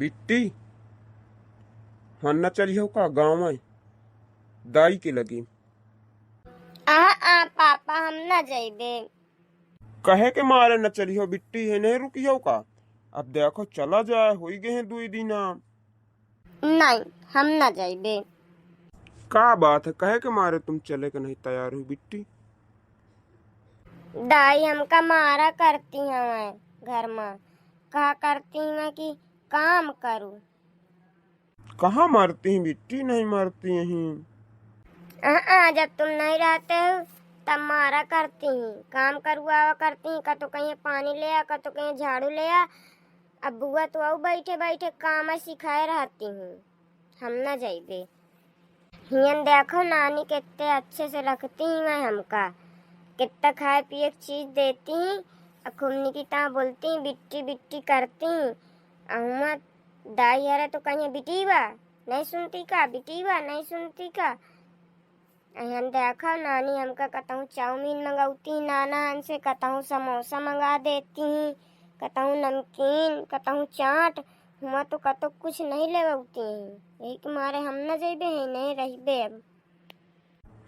बिट्टी हन्ना चलियो का गाँव में दाई के लगी। पापा हम न जाइबे। कहे के मारे न चलियो बिट्टी है नहीं रुकियो का। अब देखो चला जाए हो गए हैं 2 दिन। नहीं हम न जाइबे। का बात है कहे के मारे तुम चले के नहीं तैयार हुई बिट्टी। दाई हमका मारा करती है मैं घर में कहा करती मैं कि काम करूं। कहाँ मारती हैं बिट्टी नहीं मारती यहीं। जब तुम नहीं रहते हो तब मारा करती हैं काम करवावा करती हैं। का तो कहीं पानी ले आ का तो कहीं झाड़ू ले आ। अब बुआ तो आओ बैठे बैठे काम सिखाए रहती हूँ। हम न जाइबे। हियन देखो नानी कितने अच्छे से रखती हैं मैं हमका कितना खाए पिए की चीज देती हैं। खुमनी की तरह बोलती हैं बिट्टी बिट्टी करती हैं। दाई हरे तो कहीं बिटीवा नहीं सुनती का बिटीवा नहीं सुनती का। हम देखा नानी हमका कतहूँ चाउमीन मंगाती नाना हमसे कतहूँ समोसा मंगा देती हैं कतहूँ नमकीन कतहूँ चाट। हुआ तो कतो कुछ नहीं लेवती हैं यही के मारे हम न जेबे हैं नहीं रहिबे अब।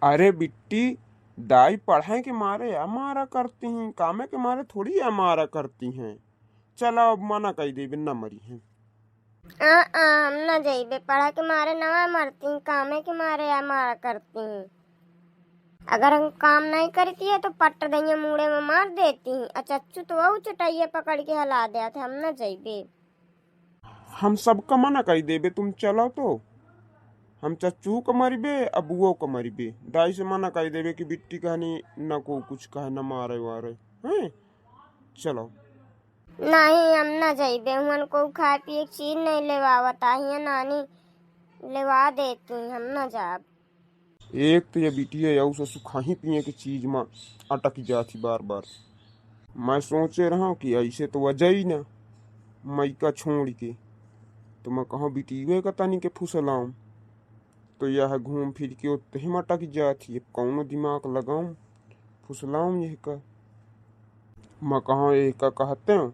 अरे बिट्टी दाई पढ़ाई के मारे हमारा करती हैं कामे के मारे थोड़ी हमारा करती हैं। चलो अब मना कही देवे न मरी हैं। हम न जाइबे पढ़ा के मारे नवा मरती कामे के मारे हमारा करती हैं। अगर हम काम नहीं करती है तो पट्ट दैया मुड़े में मार देती हैं। अच्छा चच्चू तो वो चटाइए पकड़ के हिला दिया थे हम न जाइबे। हम सबका मना कही देवे तुम चलो तो हम चच्चू को मरिबे अबुओ को मरिबे। दाई से मना कही देवे कि बिट्टी कहनी न को कुछ कहे न मारे वारे हैं। चलो नहीं हम न जाइबे हमन को खाए पिए की चीज नहीं लेवावता हिया नानी लेवा देती हम न जाब। एक तो ये बिटिया या उसे सुखाही पिए की चीज में अटक जाती बार बार। मैं सोचे रहा हूँ कि ऐसे तो वजह ही ना मैका छोड़ के तो मैं कहा बिटिया का तनी के फुसलाऊं तो यह घूम फिर के उत्ते ही अटक जाती है। कौनो दिमाग लगाऊं फुसलाऊं यह का। मैं कहा एक का कहते हैं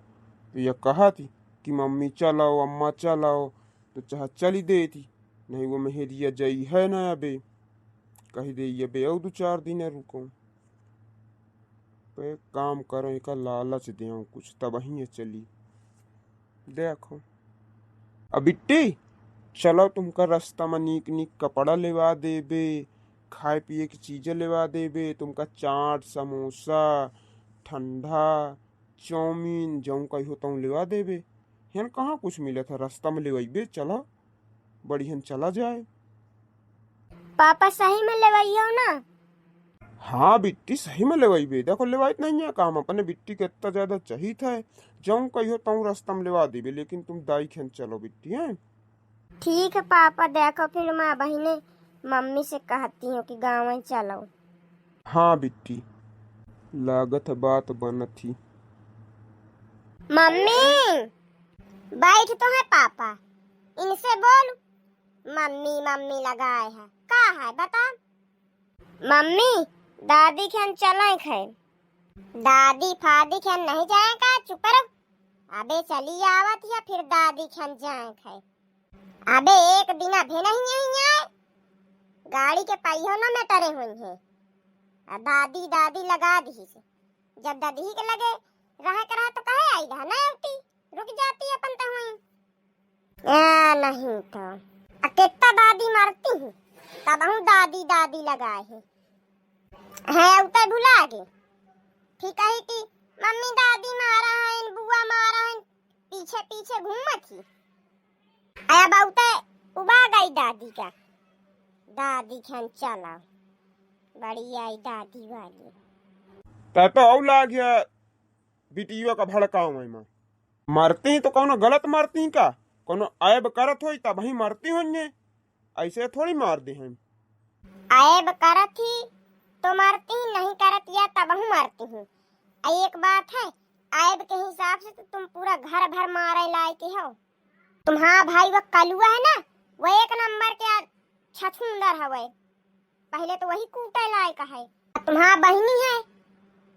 तो यह कहा थी कि मम्मी चलाओ अम्मा चलाओ तो चाह चली देती नहीं वो मेहरिया जई है ना अबे कही दे ये बे 2-4 दिन रुको पे काम करो का लालच दे कुछ तब ही चली देखो। अब बिट्टी चलो तुमका रास्ता में नीक नीक कपड़ा लेवा देबे खाए पिए की चीजें लेवा देबे तुमका चाट समोसा ठंडा चाउमीन जौं कही होता हूँ लेवा देबे। हन कहाँ कुछ मिले था रास्ता में लेवाइबे चला बढ़िया चला जाए। पापा सही में लेवाइयो ना। हाँ बिट्टी सही में लेवाइबे देखो लेवाइत नहीं है काम अपने बिट्टी के इतना ज्यादा चाहिए था जौं कही होता हूँ रास्ता में लेवा देबे लेकिन तुम दाई खेन चलो बिट्टी है। ठीक है पापा देखो फिर मैं बहने मम्मी से कहती हूँ कि गाँव में चलो। हाँ बिट्टी लागत बात बन थी। मम्मी बैठ तो है पापा इनसे बोल। मम्मी मम्मी लगाए है का है बता। मम्मी दादी खेन चले खे। दादी फादी खेन नहीं जाए का चुप रहो। अबे चली आवत या फिर दादी खेन जाए खे। अबे एक दिन अभी नहीं आई है गाड़ी के पहियों न में टरे हुई है। दादी दादी लगा दी से जब दादी के लगे रहा करा तो कहे आई रहा ना उठी रुक जाती अपन तो हुई नहीं तो कितना दादी मारती हूँ तब हूँ दादी दादी लगाए है उतर भुला गए। ठीक है थी मम्मी दादी मारा है बुआ मारा है पीछे पीछे घूमत थी। आया बहुते उबा गई दादी का। दादी खान चला बड़ी आई दादी वाली तो औ लाग गया बिटिया का भड़काऊ में मरती तो कौनो गलत मरती का कोनो ऐब करत होई तब ही मरती होंगे ऐसे थोड़ी मार दे हम। ऐब करत ही तो मरती नहीं करत या तब हूँ मरती हूँ। एक बात है ऐब के हिसाब से तो तुम पूरा घर भर मारे लायक हो। तुम्हारा भाई वो कलुआ है ना वो 1 नंबर के छछूंदर हवे पहले तो वही कूटे लायक है। तुम्हारा बहनी है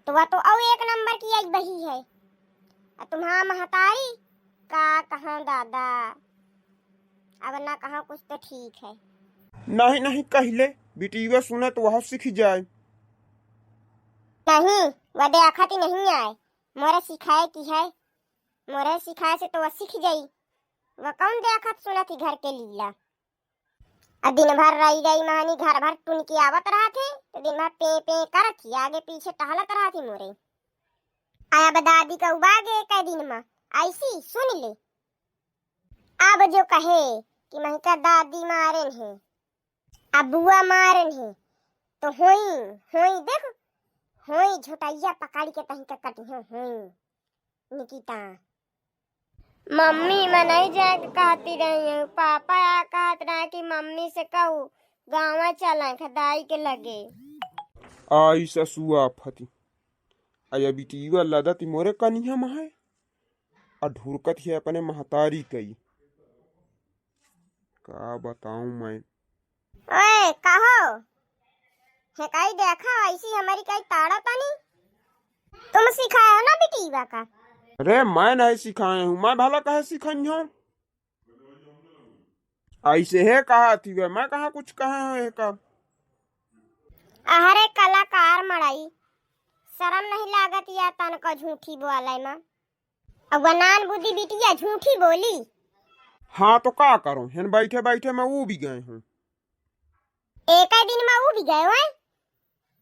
तो वह तो और 1 नंबर की आई बही है। तुम्हारा महतारी का कहाँ दादा अब ना कहा कुछ तो ठीक है। नहीं नहीं कहले बिटिया सुने तो वह सीख जाए। नहीं वह देखत ही नहीं आए, मोरे सिखाए की है, मोरे सिखाए से तो वह सीख जाई। वह कौन देखत सुनत ही घर के लीला। दिन भर रही महानी घर भर टुनकी आवत रहा थे तो दिन भर पे पे करत थी, आगे पीछे टहलत रहा थी मोरे। आया दादी का उबागे कई दिन में ऐसी सुन ले। अब जो कहे कि महका दादी मारन है, अब बुआ मारन है, तो होई होई देखो होई झोटैया पकड़ के तही का कटी होई निकिता। मम्मी मैं नहीं जाके कहती रही हूँ, पापा कहत रहा कि मम्मी से कहूँ गाँव चला खदाई के लगे। आई ससुआ फती आया बिटिया लदत मोरे कनिया महे और ढुरकत है अपने महतारी कई। का बताऊं मैं। ओए कहो है कई देखा ऐसी हमारी कई ताड़ा तनी तुम सिखाया हो ना बिटिया का। अरे मैं नहीं सिखाए हूँ, मैं भला कहे सिखाई हूँ। ऐसे है कहा थी वे, मैं कहा कुछ कहे है का। अरे कलाकार मड़ाई शर्म नहीं लागत या तन का झूठी बोले मां। अब वनान बुद्धि बिटिया झूठी बोली। हाँ तो का करूं, हेन बैठे बैठे मैं वो भी गए हूँ। एक ही दिन में वो भी गए हैं।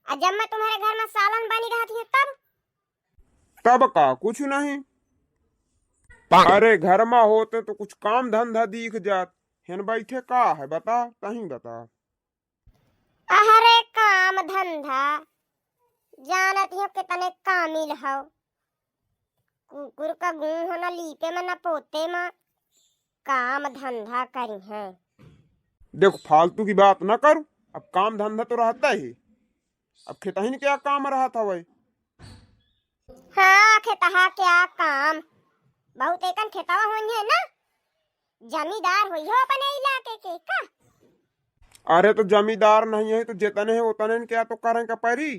जब मैं तुम्हारे घर में सालन बनी रहती है तब का कुछ नहीं। अरे घर में होते तो कुछ काम धंधा दिख जात, हेन बैठे का है बता तही बता। अरे काम धंधा जानत हो कितने कामिल हो। कुकुर का गुण हो न लीपे में न पोते में, काम धंधा करी है। देखो फालतू की बात न करो, अब काम धंधा तो रहता ही। अब खेतहीन क्या काम रहा था वही। हाँ खेतहा क्या काम, बहुत एकन खेतवा होनी है ना, जमींदार हुई हो अपने इलाके के का। अरे तो जमींदार नहीं है तो जितने है उतने क्या तो करें का परी।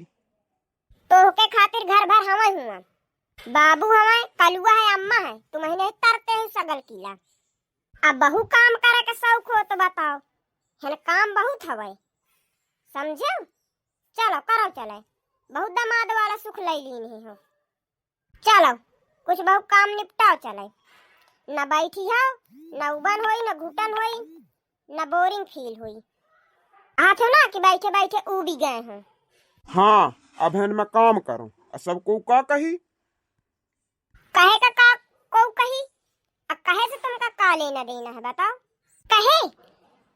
तो के खातिर घर भर हमें हुआ, बाबू हमें कलुआ है अम्मा है, तुम्हें नहीं तरते हैं सगल किला। अब बहु काम करे के शौक हो तो बताओ, है काम बहुत हवे समझो। चलो करो चले, बहुत दमाद वाला सुख ले लीन हो। चलो कुछ बहुत काम निपटाओ चले, न बैठी हो न उबन होई न घुटन होई न बोरिंग फील हुई। हाथ हो ना कि बैठे बैठे ऊ भी गए हैं। हाँ अब हेन मैं काम करूं और सबको का कही। कहे का को कही, अब कहे से तुमका का लेना देना है बताओ। कहे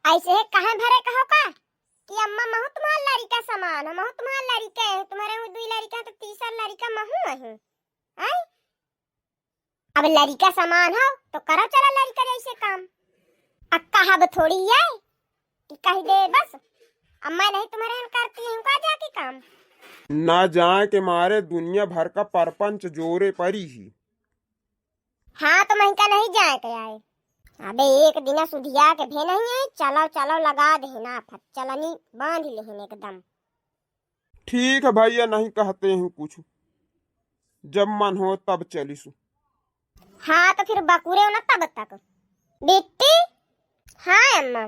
ऐसे है कहे भरे कहो का कि अम्मा महू तुम्हारा लड़का समान है, महू तुम्हारा लड़का है, तुम्हारे में 2 लड़का तो तीसरा लड़का महू है। हैं अब लड़का समान हो तो करो चला लड़का जैसे काम। अब कहाब थोड़ी है कि कह दे बस अम्मा नहीं तुम्हारे हम करती हूँ का जाके काम। ना जाए के मारे दुनिया भर का परपंच जोरे परी ही। हाँ तो महका नहीं जाए के आए। अबे एक दिन सुधिया के भे नहीं है, चलो चलो लगा देना फट चलनी बांध लेहन एकदम। ठीक है भैया नहीं कहते हैं कुछ, जब मन हो तब चलिसु। हाँ तो फिर बकुरे हो ना तब तक। बेटी हाँ अम्मा।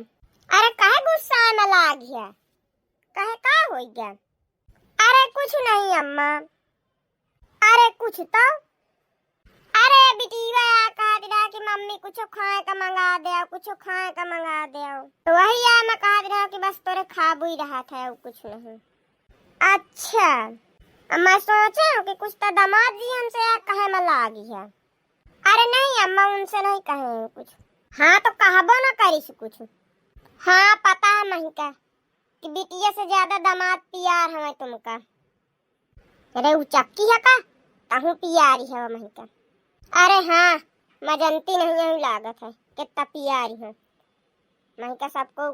अरे काहे गुस्सा में लाग गया, कहे का हो गया। अरे कुछ नहीं अम्मा, अरे कुछ तो। अरे बिटिया कहा दिया कि मम्मी कुछ खाए का मंगा दे, कुछ खाए का मंगा दे, तो वही आ मैं कहा दिया कि बस तोरे खाबू ही रहा था कुछ नहीं। अच्छा अम्मा सोचे कि कुछ तो दामाद जी हमसे कहे में लागी है। अरे नहीं अम्मा उनसे नहीं कहे कुछ। हाँ तो कहबो ना करीस कुछ। हाँ पता है महका कि बिटिया से ज्यादा दामाद प्यार हमें तुमका। अरे वो चक्की है का कहूँ प्यारी है महका। अरे हाँ मैं जानती नहीं है लागत है कितना प्यारी है महका, सबको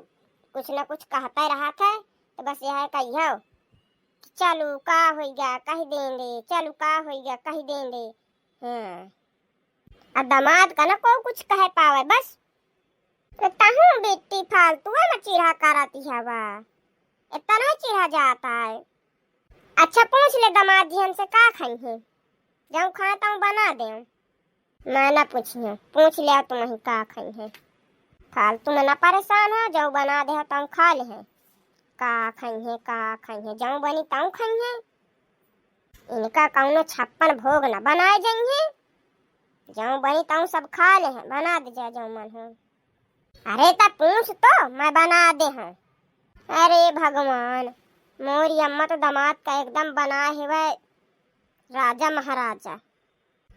कुछ ना कुछ कहता ही रहा था तो बस यह कही हो चलू का हो गया कह देंगे, चलू का हो गया कह देंगे। हाँ अब दामाद का ना को कुछ कह पावे बस। तो तहु बेटी फालतू है मैं चिढ़ा कराती है वा, इतना नहीं चिढ़ा जाता है। अच्छा पूछ ले दामाद जी हमसे का खाई है, जाऊँ खाता हूँ बना दे। मैं ना पूछिए, पूछ लिया तुम ही का खाई है। फालतू में ना परेशान हो, जो बना दे तुम खा ले हैं। का खाइए जाऊं बनी ताऊ खाइए। इनका कौनो 56 भोग न बनाए जाइए। जाऊं बनी ताऊ सब खा ले हैं, बना दे जा जो मन हो। अरे तब पूछ तो मैं बना दे हैं। अरे भगवान, मोरी अम्मा तो दामाद का एकदम बनाए हुए राजा महाराजा।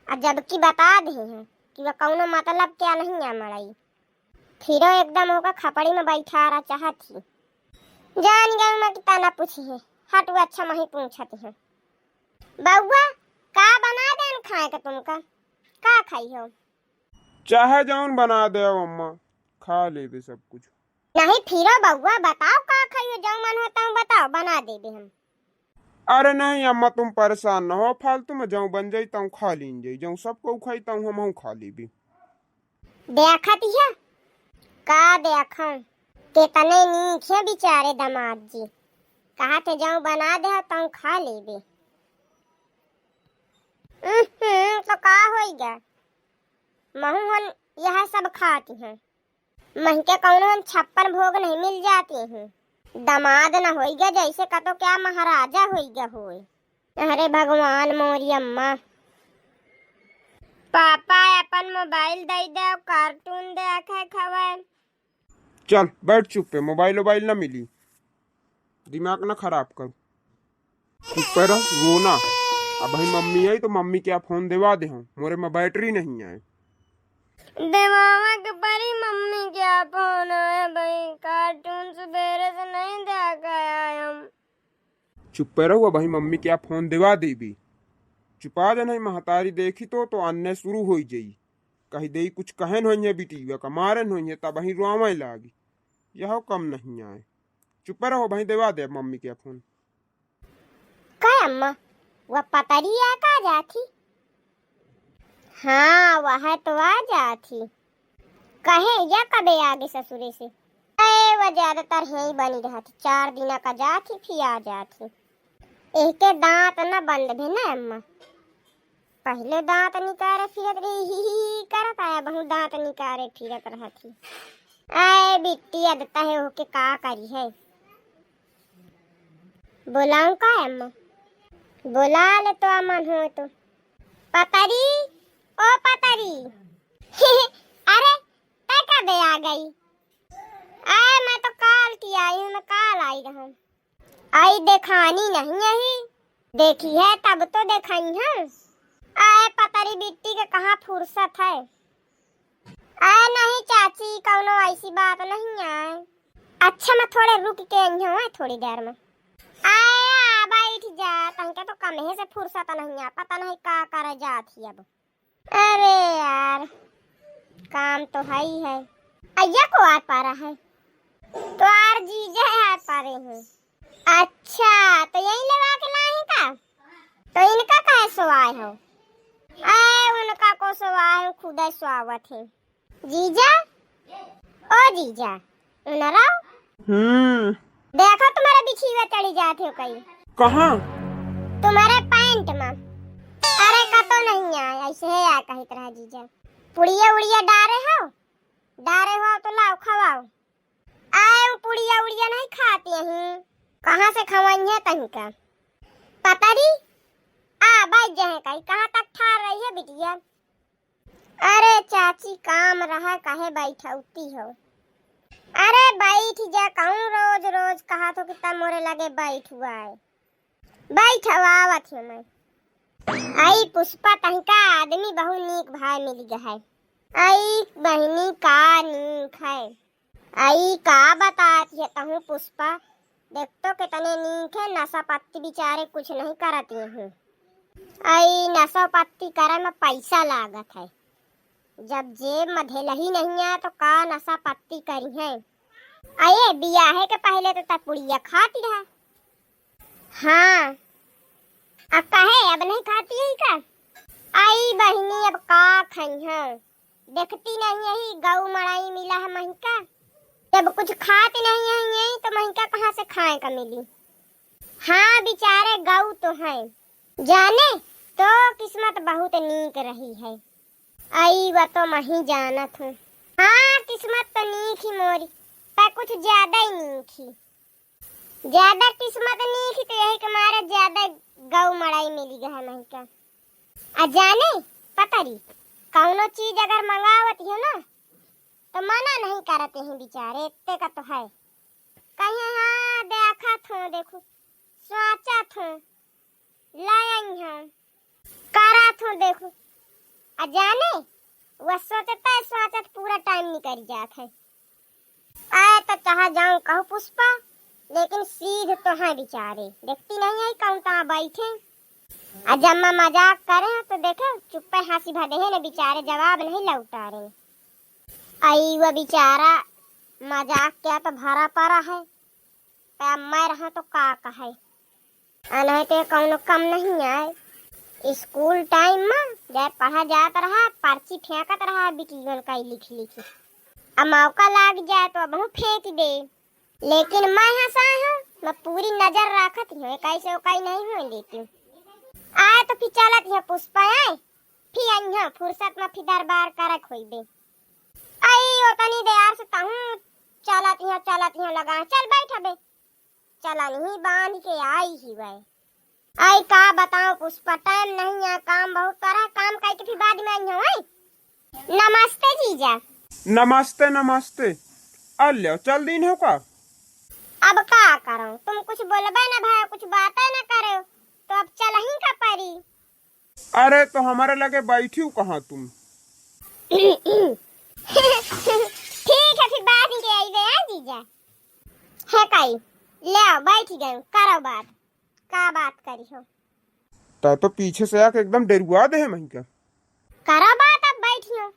और जबकि बता दी हैं कि वह कौनो मतलब क्या नहीं है मड़ई, फिरो एकदम होगा खपड़ी में बैठा रहा चाहती। जान गई मैं कितना ना पूछी है, हट वो अच्छा मही पूछती है। बउआ का बना देन खाए का तुमका, का खाई हो? चाहे जौन बना दे अम्मा, खा ले बे सब कुछ। नहीं फिरो बउआ बताओ का खाई हो, जो मन होता हूँ बताओ बना दे बे हम। अरे नहीं अम्मा, तुम परेशान न हो, फालतू में जाऊं बन जाई ताऊ खा लीन जाई, जाऊं सबको खाई ताऊ हम खा ली भी। देखती है का देखा कितने नीक है बेचारे दामाद जी। कहा थे जाऊं बना दे ताऊ खा ले बे। तो का होइगा, महू हन यह सब खाती हैं। मही के कौनो हन 56 भोग नहीं मिल जाती हैं। दामाद न होइगा जैसे कतो क्या महाराजा होइगा होए। अरे भगवान मोरी अम्मा, पापा अपन मोबाइल दे दे, कार्टून देखे खवाए। चल बैठ चुप पे, मोबाइल वोबाइल ना मिली, दिमाग ना खराब कर, चुप पे रहो, रोना। अब भाई मम्मी आई तो मम्मी क्या फोन दिवा दे हूँ, मोरे में बैटरी नहीं आए। देवावा के परी मम्मी क्या फोन है भाई, कार्टून सवेरे से नहीं देख आए हम। चुप पे रहो, भाई मम्मी क्या फोन दिवा दे भी, चुपा दे नहीं महतारी देखी तो अन्य शुरू हो जाई। कही दे कुछ कहन हो बिटिया का मारन हो तब वही रुआवे लागी, यह कम नहीं आए। चुप रहो भाई, दिवा दे मम्मी क्या फोन। क्या अम्मा वह पतरी आ का जाती? हाँ वह तो आ जाती। कहे या कबे आगे ससुरे से? वह ज्यादातर यही बनी रहती, 4 दिन का जाती फिर आ जाती। एक दांत न बंद भी ना अम्मा, पहले दांत निकारे फिरत रही ही करत आया, बहु दांत निकारे फिरत रहती। आए बिट्टी अदता है होके का करी है। बुलाऊं का अम्मा? बुला ले तो अमन हो तो। पतरी ओ पतरी अरे तै कबे आ गई? आए मैं तो काल की आई हूँ, मैं काल आई रहूं। आई देखानी नहीं यही, देखी है तब तो देखाई है। आए पतरी बिट्टी के कहाँ फुर्सत है। आए नहीं चाची, कौनो ऐसी बात नहीं है। अच्छा मैं थोड़े रुक के आई हूँ, थोड़ी देर में। आए बैठ जा, तंके तो कम से फुर्सत नहीं है, पता नहीं का करे जाती अब। अरे यार काम तो है ही है। अय्या को आ पा रहा है तो आर जीजा आ पा रहे हैं। अच्छा तो यही लगा के लाए का, तो इनका काहे सोवाए हो? उनका को सोवाए हो, खुद ही स्वागत है। जीजा ओ जीजा उनरा देखो तुम्हारा बिछीवा चढ़ी जाते हो कहीं। कहाँ? तुम्हारे पैंट में। अरे कतो नहीं आए, ऐसे है आ कही तरह जीजा। पुड़िया उड़िया डारे हो तो लाओ खवाओ। आए पुड़िया उड़िया नहीं खाती हैं, कहाँ से खवाई है तहीं का? पतरी आ बैठ जाए कहीं, कहाँ तक ठार रही है बिटिया? अरे चाची काम रहा काहे बैठौती हो? अरे बैठ जा, कहूँ रोज रोज कहा तो कितना मोरे लगे बैठ हुआ है। बैठ आवत हूँ मैं। आई पुष्पा तहका आदमी बहु नीक भाई मिल गया है। आई बहनी का नीक है। आई का बताती है तहु पुष्पा, देख तो कितने नीक है। नशा पत्ती बेचारे कुछ नहीं करती हूँ। आई नशा पत्ती करे में पैसा लागत है, जब जेब में ढेलही नहीं है तो का नशा पत्ती करी है। आये बियाहे के पहले तो तपुड़िया खाती रहा। हाँ अब कहे अब नहीं खाती है का? आई बहनी अब का खाई है, देखती नहीं यही गऊ मड़ाई मिला है महका। जब कुछ खाती नहीं है यही तो महका कहाँ से खाए का मिली। हाँ बेचारे गऊ तो है, जाने तो किस्मत बहुत नीक रही है। आई वह तो मैं जानत हूँ। हाँ किस्मत तो नीक नीखी मोरी, पर कुछ ज्यादा ही नीखी। ज्यादा किस्मत नीखी तो यही के मारे ज्यादा गौ मड़ाई मिली गया नहीं का। आ जाने पतरी कौनो चीज अगर मंगावत हो ना तो मना नहीं करते हैं बेचारे, इतने का तो है। कहीं हाँ देखा थो, देखो सोचा थो, लायन हूँ करा थो, देखो आ जाने वह सोचता है सोचत पूरा टाइम निकल जाता है। आए तो चाह जाऊं कहूँ पुष्पा, लेकिन सीध तो है बेचारे, देखती नहीं है कौन कहाँ बैठे। आज अम्मा मजाक करे तो देखे चुप्पे हंसी भरे है ना बेचारे, जवाब नहीं लौटा रहे। आई वह बेचारा मजाक क्या तो भरा पड़ा है, पर मैं रहा तो का कहे नहीं तो कौनो कम नहीं आए। स्कूल टाइम में जब पढ़ा जाता रहा पर्ची फेंकत रहा बिटियों का लिख लिख, अब मौका लग जाए तो अब हम फेंक दे। लेकिन मैं हंसा हूँ, मैं पूरी नजर रखती हूँ, कैसे उकाई नहीं हुए देती हूँ। आए तो फिर चलत है पुष्पा, आए फिर आई फुर्सत में फिर दरबार करक हुई बे। आई ओतनी देर से कहूँ चलत है लगा, चल बैठ बे, चला नहीं बांध के आई ही वह। आई का बताओ पुष्पा, टाइम नहीं है, काम बहुत करा, काम करके फिर बाद में आई हूँ। नमस्ते जीजा। नमस्ते नमस्ते। अल्ले चल दिन हो का। अब का करो, तुम कुछ बोलबे ना भाई, कुछ बातें ना करो तो अब चल ही का परी। अरे तो हमारे लगे बैठी हूँ कहाँ तुम। ठीक है फिर बाद में आई गए जीजा है कई, ले आओ बैठ गए, करो बात, का बात करी हो। तो पीछे से आके एकदम डरुआ दे है मही का। करो बात, अब बैठियो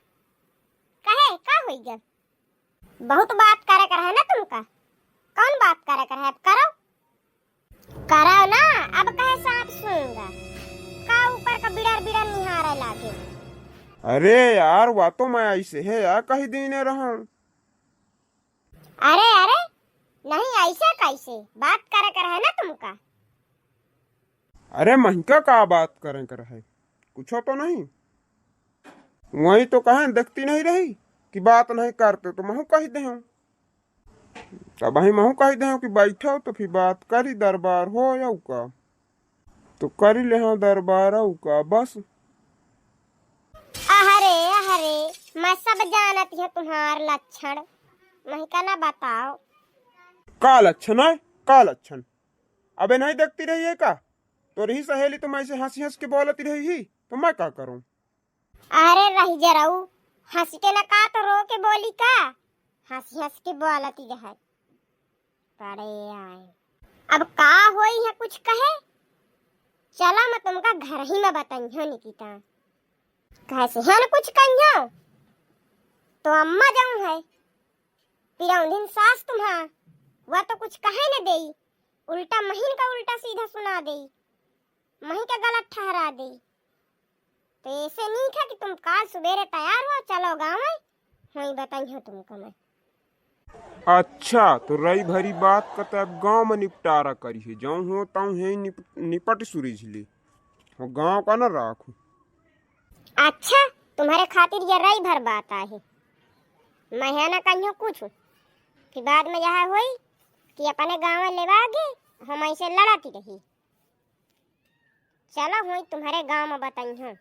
कहे का हुई गया। बहुत बात करे कर है ना तुमका, कौन बात करे कर है, अब करो करो ना। अब कहे सांप सूंगा का ऊपर का बिड़र बिड़र निहारे लागे। अरे यार वो तो मैं ऐसे है यार, कहीं दिन रहा हूँ। अरे अरे नहीं ऐसे कैसे बात करे कर है ना तुमका। अरे महका का बात करें कर है, कुछ तो नहीं। वही तो कहें देखती नहीं रही कि बात नहीं करते तो महू कही दे हूँ, तब ही महू कही दे हूँ कि बैठो तो फिर बात करी, दरबार हो या का तो करी ले हाँ दरबार का बस। अरे अरे मैं सब जानती हूँ तुम्हार लक्षण, महका ना बताओ। का लक्षण है, का लक्षण? अबे नहीं देखती रही है का, तो रही सहेली तुम ऐसे हंसी हंस के बोलती रही ही तो मैं क्या करूं। अरे रही जराऊ हंस के ना का तो रो के बोली का, हंसी हंस के बोलती रहे पड़े आए। अब का होई है कुछ कहे, चला मैं तुमका घर ही में बताइयो निकिता, कैसे है ना कुछ कहियो तो अम्मा जाऊं है पिरौंधिन सास तुम्हार, वह तो कुछ कहे न देई, उल्टा महीन का उल्टा सीधा सुना देई, मही का गलत ठहरा देई। तो ऐसे नहीं था कि तुम काल सुबेरे तैयार हो चलो गाँव में, वही बताइयो तुमको मैं। अच्छा तो रही भरी बात का तब गांव में निपटारा करी है, जाऊं हो ताऊ है निपट सुरीझ ली और गांव का न राखू। अच्छा तुम्हारे खातिर ये रही भर बात आई, मैं है ना कहियो कुछ फिर बाद में यह हुई कि अपने गाँव में लेवा गे हम ऐसे लड़ती रही। चलो हुई तुम्हारे गाँव में बताइयो।